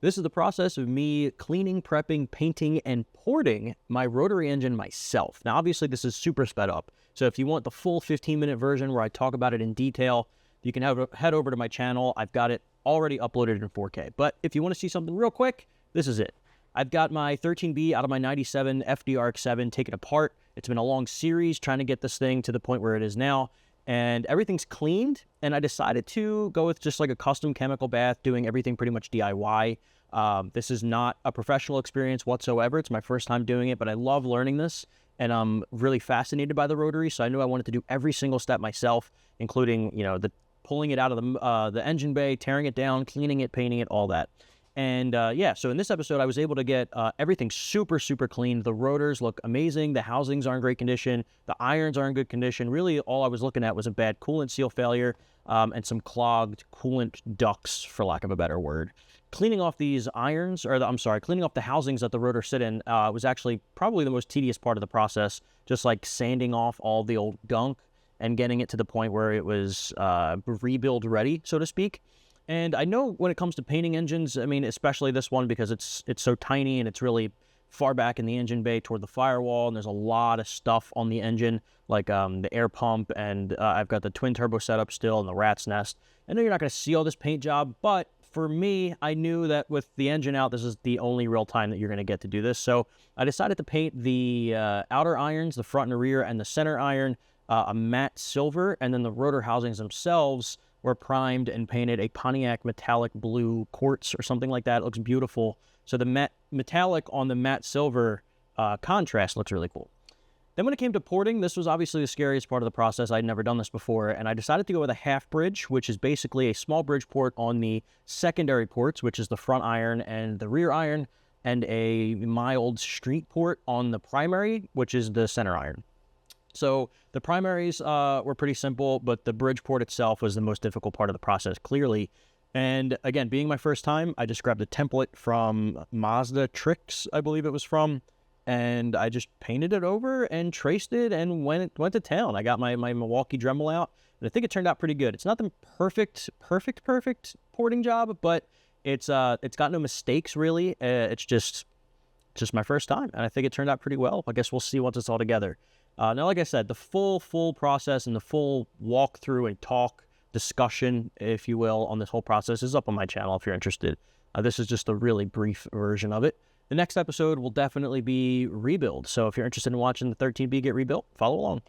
This is the process of me cleaning, prepping, painting, and porting my rotary engine myself. Now, obviously, this is super sped up. So if you want the full 15-minute version where I talk about it in detail, you can head over to my channel. I've got it already uploaded in 4K. But if you want to see something real quick, this is it. I've got my 13B out of my 97 FDRX7 taken apart. It's been a long series trying to get this thing to the point where it is now. And everything's cleaned, and I decided to go with just like a custom chemical bath, doing everything pretty much DIY. This is not a professional experience whatsoever. It's my first time doing it, but I love learning this, and I'm really fascinated by the rotary, so I knew I wanted to do every single step myself, including, the pulling it out of the engine bay, tearing it down, cleaning it, painting it, all that. And yeah, so in this episode, I was able to get everything super, super clean. The rotors look amazing. The housings are in great condition. The irons are in good condition. Really, all I was looking at was a bad coolant seal failure and some clogged coolant ducts, for lack of a better word. Cleaning off these irons, cleaning off the housings that the rotor sit in was actually probably the most tedious part of the process, just like sanding off all the old gunk and getting it to the point where it was rebuild ready, so to speak. And I know when it comes to painting engines, I mean, especially this one, because it's so tiny and it's really far back in the engine bay toward the firewall, and there's a lot of stuff on the engine, like the air pump, and I've got the twin turbo setup still and the rat's nest. I know you're not going to see all this paint job, but for me, I knew that with the engine out, this is the only real time that you're going to get to do this. So I decided to paint the outer irons, the front and the rear, and the center iron a matte silver, and then the rotor housings themselves were primed and painted a Pontiac metallic blue quartz or something like that. It looks beautiful. So the metallic on the matte silver contrast looks really cool. Then when it came to porting, this was obviously the scariest part of the process. I'd never done this before, and I decided to go with a half bridge, which is basically a small bridge port on the secondary ports, which is the front iron and the rear iron, and a mild street port on the primary, which is the center iron. So the primaries were pretty simple, but the bridge port itself was the most difficult part of the process, clearly. And again, being my first time, I just grabbed a template from Mazda Tricks, I believe it was from, and I just painted it over and traced it and went to town. I got my Milwaukee Dremel out, and I think it turned out pretty good. It's not the perfect porting job, but it's got no mistakes really. It's just my first time, and I think it turned out pretty well. I guess we'll see once it's all together. Now, like I said, the full process and the full walkthrough and discussion, if you will, on this whole process is up on my channel if you're interested. This is just a really brief version of it. The next episode will definitely be rebuild. So if you're interested in watching the 13B get rebuilt, follow along.